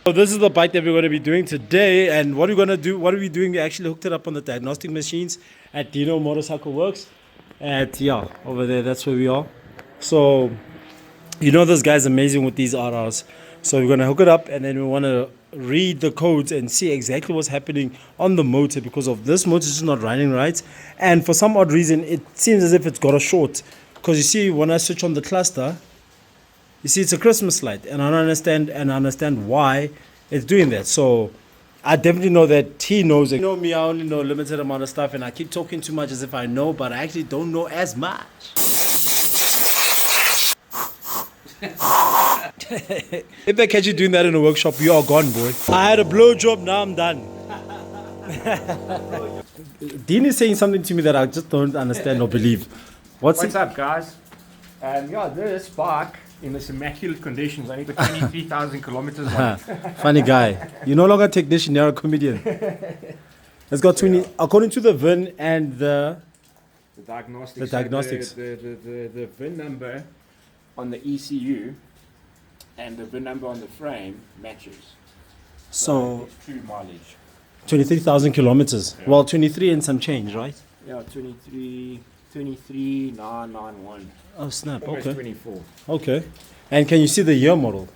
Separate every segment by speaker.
Speaker 1: So this is the bike that we're going to be doing today, and what we're going to do, what are we doing? We actually hooked it up on the diagnostic machines at Dino Motorcycle Works. Over there, that's where we are. So, this guy's amazing with these RRs. So we're going to hook it up, and then we want to read the codes and see exactly what's happening on the motor, because of this motor is just not running right. And for some odd reason, it seems as if it's got a short. Because you see, when I switch on the cluster, you see it's a Christmas light, and I understand why it's doing that. So I definitely know that he knows it. You know me, I only know a limited amount of stuff, and I keep talking too much as if I know, but I actually don't know as much. If they catch you doing that in a workshop, you are gone, boy. I had a blow job, now I'm done. Dean is saying something to me that I just don't understand or believe.
Speaker 2: What's up, guys? This bike in this immaculate conditions, I need 23,000 kilometers on it.
Speaker 1: Funny guy. You're no longer a technician, you're a comedian. It's got 20, according to the VIN and the
Speaker 2: diagnostics. The VIN number on the ECU and the VIN number on the frame matches.
Speaker 1: So
Speaker 2: it's true mileage.
Speaker 1: 23,000 kilometers. Yeah. Well, 23 and some change, right?
Speaker 2: Yeah, 23,991.
Speaker 1: Oh snap!
Speaker 2: Almost
Speaker 1: Okay.
Speaker 2: 24.
Speaker 1: Okay. And can you see the year model?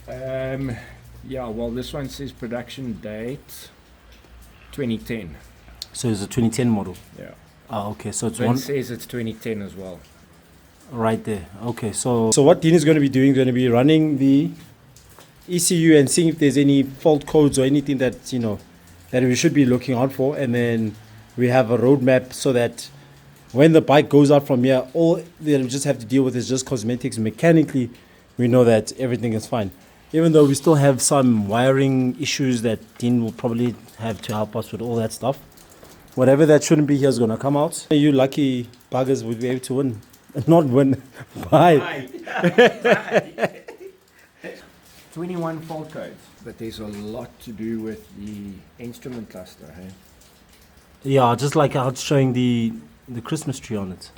Speaker 2: Well, this one says production date 2010.
Speaker 1: So it's a 2010 model.
Speaker 2: Yeah.
Speaker 1: Oh, okay. So it's
Speaker 2: It says it's 2010 as well.
Speaker 1: Right there. Okay. So what Dean is going to be doing is going to be running the ECU and seeing if there's any fault codes or anything that that we should be looking out for, and then we have a roadmap so that when the bike goes out from here, all they just have to deal with is just cosmetics. Mechanically, we know that everything is fine. Even though we still have some wiring issues that Dean will probably have to help us with all that stuff. Whatever that shouldn't be here is going to come out. You lucky buggers would be able to win. Not win, buy.
Speaker 2: 21 fault codes, but there's a lot to do with the instrument cluster, hey?
Speaker 1: Yeah, just like I was showing the Christmas tree on it.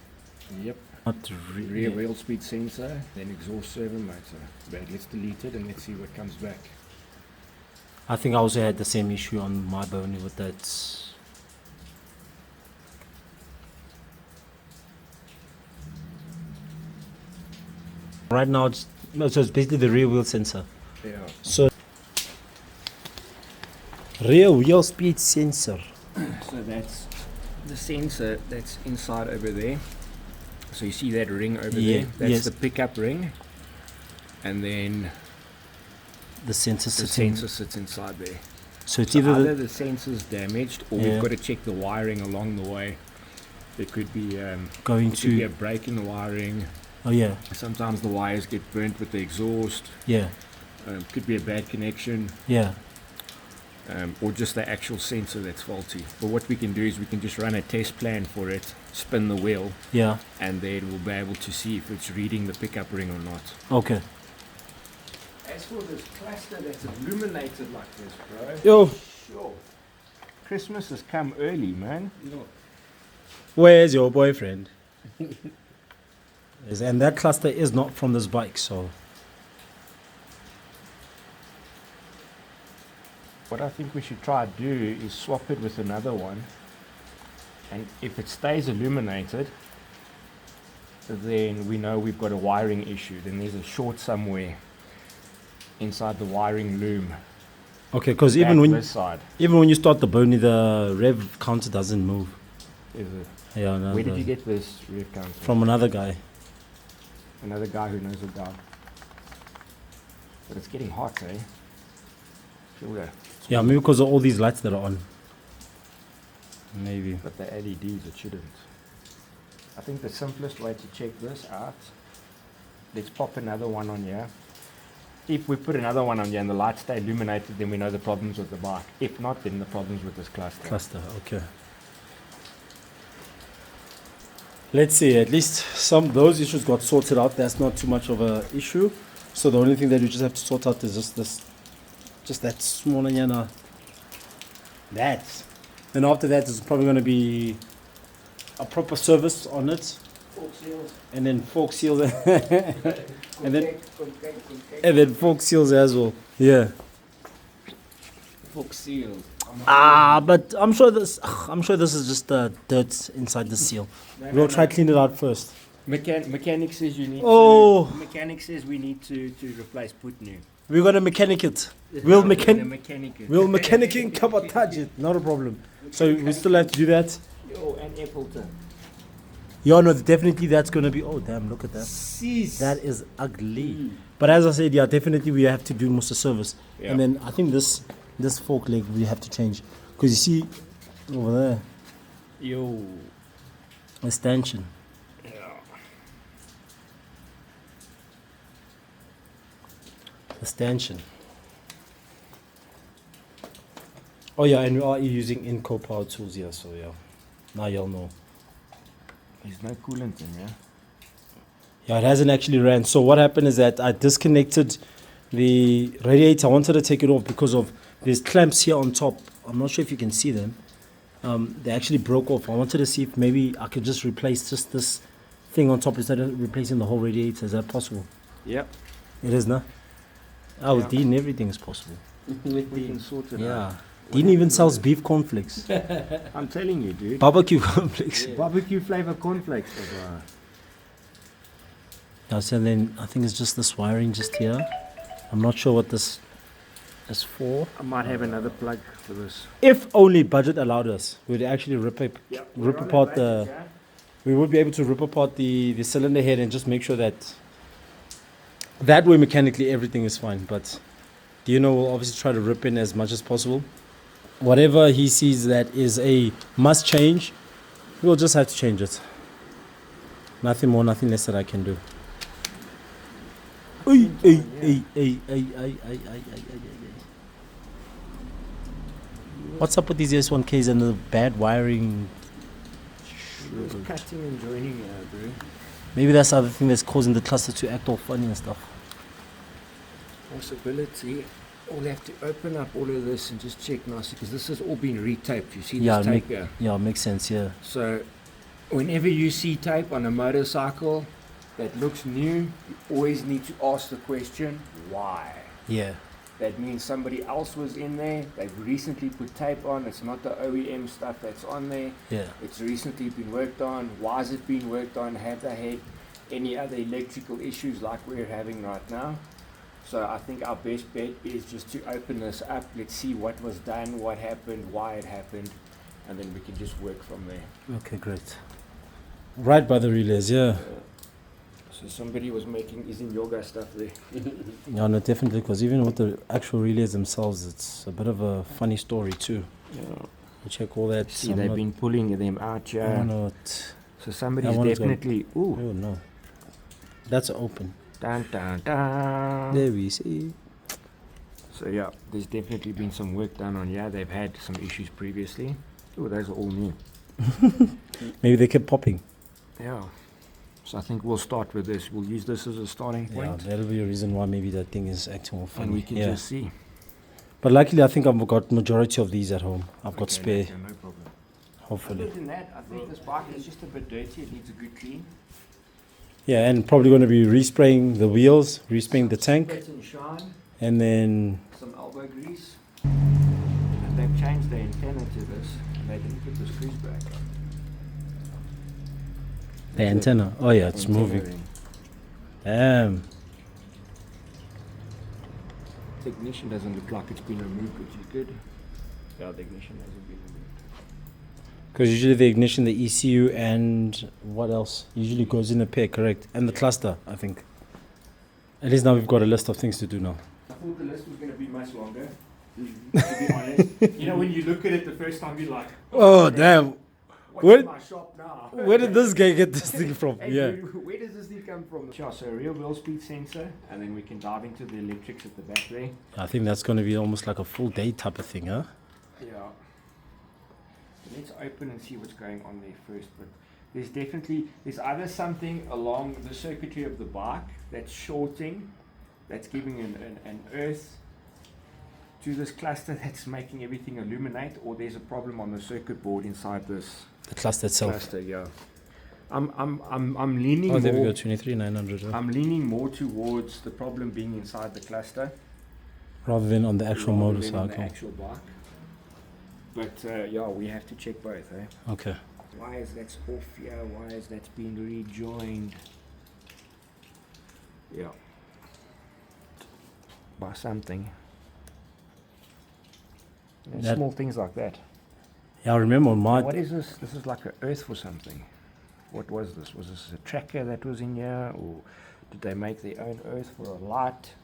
Speaker 2: Yep.
Speaker 1: Not
Speaker 2: rear wheel speed sensor, then exhaust servo motor. But let's delete it and let's see what comes back.
Speaker 1: I think I also had the same issue on my Boney with that. Right now, so it's basically the rear wheel sensor.
Speaker 2: Yeah.
Speaker 1: So rear wheel speed sensor.
Speaker 2: So that's the sensor that's inside over there. So you see that ring over there? That's the pickup ring. And then
Speaker 1: the sensor
Speaker 2: sits inside there.
Speaker 1: So it's
Speaker 2: either the sensor's damaged, or we've got to check the wiring along the way. There could be be a break in the wiring.
Speaker 1: Oh yeah.
Speaker 2: Sometimes the wires get burnt with the exhaust.
Speaker 1: Yeah.
Speaker 2: Could be a bad connection.
Speaker 1: Yeah.
Speaker 2: Or just the actual sensor that's faulty. But what we can do is we can just run a test plan for it, spin the wheel, and then we'll be able to see if it's reading the pickup ring or not.
Speaker 1: Okay.
Speaker 2: As for this cluster that's illuminated like this, bro.
Speaker 1: Yo.
Speaker 2: Sure. Christmas has come early, man.
Speaker 1: Where's your boyfriend? And that cluster is not from this bike, so.
Speaker 2: What I think we should try to do is swap it with another one, and if it stays illuminated, then we know we've got a wiring issue. Then there's a short somewhere inside the wiring loom.
Speaker 1: Okay, because even when you start the Boney, the rev counter doesn't move.
Speaker 2: Is it?
Speaker 1: Yeah, no.
Speaker 2: Where did you get this rev counter?
Speaker 1: From another guy.
Speaker 2: Another guy who knows a guy. But it's getting hot, eh? Feel that.
Speaker 1: Yeah, maybe because of all these lights that are on. Maybe.
Speaker 2: But the LEDs, it shouldn't. I think the simplest way to check this out, let's pop another one on here. If we put another one on here and the lights stay illuminated, then we know the problems with the bike. If not, then the problems with this cluster.
Speaker 1: Okay. Let's see, at least those issues got sorted out. That's not too much of an issue. So the only thing that you just have to sort out is just that small yana. That. And after that, it's probably going to be a proper service on it.
Speaker 2: Fork seals.
Speaker 1: And then fork seals. and then fork seals as well. Yeah.
Speaker 2: fork sealed.
Speaker 1: But I'm sure this is just the dirt inside the seal. We'll try clean it out first.
Speaker 2: Mechanic says you need
Speaker 1: Oh.
Speaker 2: to. Mechanic says we need to replace put new.
Speaker 1: We're gonna mechanic it. We'll mechanicing cabotage it. Not a problem. So we still have to do that.
Speaker 2: Yo, and Appleton.
Speaker 1: Yeah, no, definitely that's gonna be. Oh damn! Look at that.
Speaker 2: Cease.
Speaker 1: That is ugly. But as I said, yeah, definitely we have to do most of the service.
Speaker 2: Yeah.
Speaker 1: And then I think this fork leg we have to change because you see over there
Speaker 2: Yo.
Speaker 1: the stanchion.
Speaker 2: Yeah.
Speaker 1: The stanchion. Oh yeah, and we are using Inco power tools here, so yeah. Now y'all know.
Speaker 2: There's no coolant in here.
Speaker 1: Yeah, it hasn't actually ran. So what happened is that I disconnected the radiator. I wanted to take it off because of these clamps here on top. I'm not sure if you can see them. They actually broke off. I wanted to see if maybe I could just replace just this thing on top instead of replacing the whole radiator. Is that possible?
Speaker 2: Yep.
Speaker 1: It is, no? Oh, with
Speaker 2: Yeah.
Speaker 1: Dean, everything is possible.
Speaker 2: We can sort it out.
Speaker 1: Yeah. Dean even sells beef cornflakes.
Speaker 2: I'm telling you, dude.
Speaker 1: Barbecue cornflakes.
Speaker 2: Barbecue flavor cornflakes.
Speaker 1: Yeah, so then I think it's just this wiring just here. I'm not sure what this is for.
Speaker 2: I might have another plug for this.
Speaker 1: If only budget allowed us, we'd actually rip apart the. We would be able to rip apart the cylinder head and just make sure that way mechanically everything is fine. But Dino will obviously try to rip in as much as possible. Whatever he sees that is a must change, we'll just have to change it. Nothing more, nothing less that I can do. What's up with these S1Ks and the bad wiring?
Speaker 2: Just cutting and joining here, bro.
Speaker 1: Maybe that's the other thing that's causing the cluster to act all funny and stuff.
Speaker 2: Possibility. We'll have to open up all of this and just check nicely because this has all been retaped. You see this
Speaker 1: Yeah,
Speaker 2: tape here?
Speaker 1: yeah, makes sense, yeah.
Speaker 2: So whenever you see tape on a motorcycle that looks new, you always need to ask the question, why?
Speaker 1: Yeah.
Speaker 2: That means somebody else was in there, they've recently put tape on, it's not the OEM stuff that's on there,
Speaker 1: Yeah.
Speaker 2: it's recently been worked on, why is it being worked on, have they had any other electrical issues like we're having right now? So I think our best bet is just to open this up, let's see what was done, what happened, why it happened, and then we can just work from there.
Speaker 1: Okay, great. Right by the relays, yeah.
Speaker 2: So somebody was making Izin yoga stuff there.
Speaker 1: Yeah, no, definitely, because even with the actual relays themselves, it's a bit of a funny story too.
Speaker 2: Yeah.
Speaker 1: You check all that.
Speaker 2: See, they've been pulling them out here.
Speaker 1: Oh, no,
Speaker 2: So somebody's
Speaker 1: That one is gone.
Speaker 2: definitely. Ooh.
Speaker 1: oh no. That's open.
Speaker 2: Dun, dun, dun.
Speaker 1: There we see.
Speaker 2: So yeah, there's definitely been some work done on here. They've had some issues previously. Oh, those are all new.
Speaker 1: Maybe they kept popping.
Speaker 2: Yeah. So I think we'll start with this. We'll use this as a starting
Speaker 1: Yeah,
Speaker 2: point,
Speaker 1: that'll be a reason why maybe that thing is acting all funny.
Speaker 2: and we can
Speaker 1: yeah.
Speaker 2: just see.
Speaker 1: But luckily, I think I've got majority of these at home. I've got spare,
Speaker 2: Okay, no problem.
Speaker 1: hopefully.
Speaker 2: Other than that, I think this bike is just a bit dirty. It needs a good clean.
Speaker 1: Yeah, and probably going to be respraying the wheels, respraying the tank,
Speaker 2: Spit and shine,
Speaker 1: and then
Speaker 2: some elbow grease. And they've changed the antenna to this, and they didn't put the screws back on.
Speaker 1: the antenna. Oh yeah, it's
Speaker 2: Antenna
Speaker 1: moving.
Speaker 2: ring.
Speaker 1: Damn.
Speaker 2: The ignition doesn't look like it's been removed, which is good. Yeah, the ignition hasn't been removed.
Speaker 1: Because usually the ignition, the ECU, and what else? Usually goes in a pair, correct? And the cluster, I think. At least now we've got a list of things to do now.
Speaker 2: I thought the list was going to be much longer, to be honest. You know, when you look at it the first time, you're like,
Speaker 1: Oh, damn.
Speaker 2: what's
Speaker 1: Where-
Speaker 2: in my shop now?
Speaker 1: Where did this guy get this thing from?
Speaker 2: Hey,
Speaker 1: Yeah.
Speaker 2: where does this thing come from? Sure, so a real wheel speed sensor, and then we can dive into the electrics at the back there.
Speaker 1: I think that's going to be almost like a full day type of thing, huh?
Speaker 2: Yeah. Let's open and see what's going on there first. But there's either something along the circuitry of the bike that's shorting, that's giving an earth to this cluster that's making everything illuminate, or there's a problem on the circuit board inside this
Speaker 1: The cluster itself.
Speaker 2: cluster. Yeah. I'm leaning
Speaker 1: Oh, there we
Speaker 2: more.
Speaker 1: go, 23,900. Huh?
Speaker 2: I'm leaning more towards the problem being inside the cluster.
Speaker 1: rather than on the actual
Speaker 2: rather than on the
Speaker 1: motorcycle.
Speaker 2: actual bike. But yeah, we have to check both, eh?
Speaker 1: Okay.
Speaker 2: Why is that off here? Why is that being rejoined? Yeah. By something. And
Speaker 1: That-
Speaker 2: small things like that.
Speaker 1: Yeah, I remember on my.
Speaker 2: What is this? This is like an earth for something. What was this? Was this a tracker that was in here? Or did they make their own earth for a light?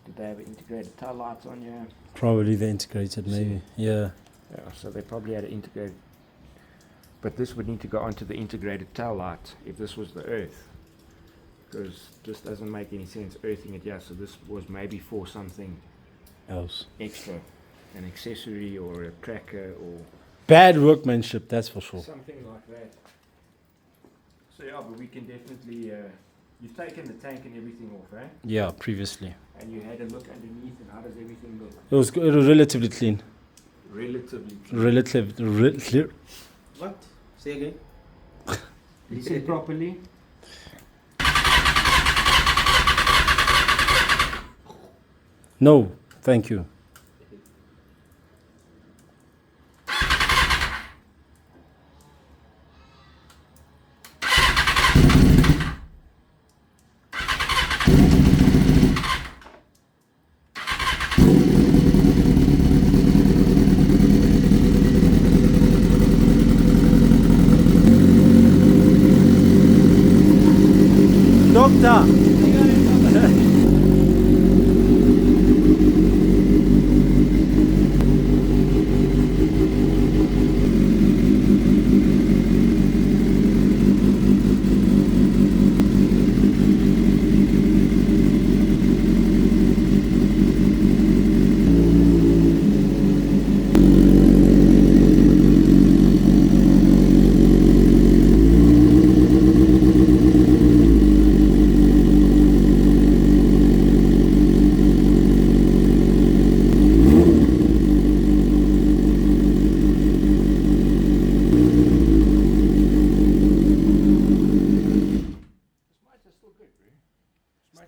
Speaker 2: Did they have integrated tail lights on here?
Speaker 1: Probably they integrated, maybe. Yeah.
Speaker 2: Yeah, so they probably had it integrated. But this would need to go onto the integrated tail light if this was the earth. Because this doesn't make any sense earthing it here. So this was maybe for something
Speaker 1: Else.
Speaker 2: extra. An accessory or a tracker or
Speaker 1: Bad workmanship, that's for sure.
Speaker 2: something like that. So yeah, but we can definitely, you've taken the tank and everything off, eh?
Speaker 1: Yeah, previously.
Speaker 2: And you had a look underneath and how does everything look?
Speaker 1: It was relatively clean.
Speaker 2: Relatively.
Speaker 3: What? Say again.
Speaker 2: Listen properly.
Speaker 1: No, thank you. Doctor!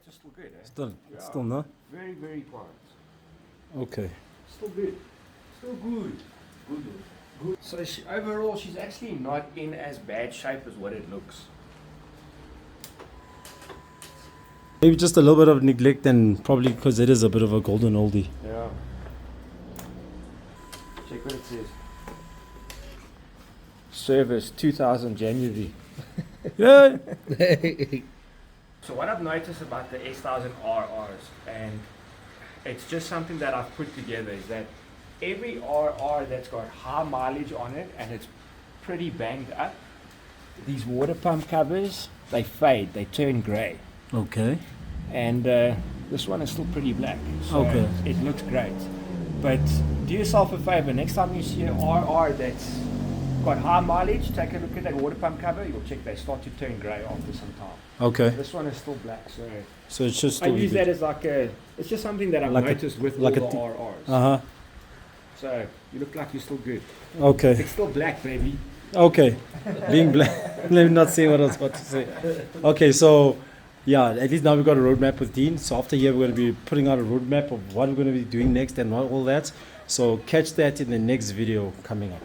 Speaker 2: Still good, eh?
Speaker 1: Still no?
Speaker 2: Very, very quiet.
Speaker 1: Okay.
Speaker 2: Still good. Still good. Good. Good. So overall, she's actually not in as bad shape as what it looks.
Speaker 1: Maybe just a little bit of neglect, and probably because it is a bit of a golden oldie.
Speaker 2: Yeah. Check what it says. Service 2000 January.
Speaker 1: Yeah.
Speaker 2: So what I've noticed about the s1000rrs, and it's just something that I've put together, is that every RR that's got high mileage on it and it's pretty banged up, these water pump covers, they fade, they turn grey.
Speaker 1: Okay.
Speaker 2: And this one is still pretty black, so
Speaker 1: Okay.
Speaker 2: it looks great. But do yourself a favor, next time you see an RR that's got high mileage, take a look at that water pump cover, you'll check they start to turn grey after some time.
Speaker 1: Okay.
Speaker 2: This one is still black, so
Speaker 1: So it's just.
Speaker 2: I use that as like a, it's just something that I've
Speaker 1: Like a-
Speaker 2: noticed with
Speaker 1: like
Speaker 2: all
Speaker 1: a
Speaker 2: the
Speaker 1: t-
Speaker 2: RRs.
Speaker 1: Uh
Speaker 2: So you look like you're still good.
Speaker 1: huh. Okay.
Speaker 2: It's still black, baby.
Speaker 1: Okay. Being black. Let me not say what I was about to say. Okay, so yeah, at least now we've got a roadmap with Dean. So after here, we're going to be putting out a roadmap of what we're going to be doing next and all that. So catch that in the next video coming up.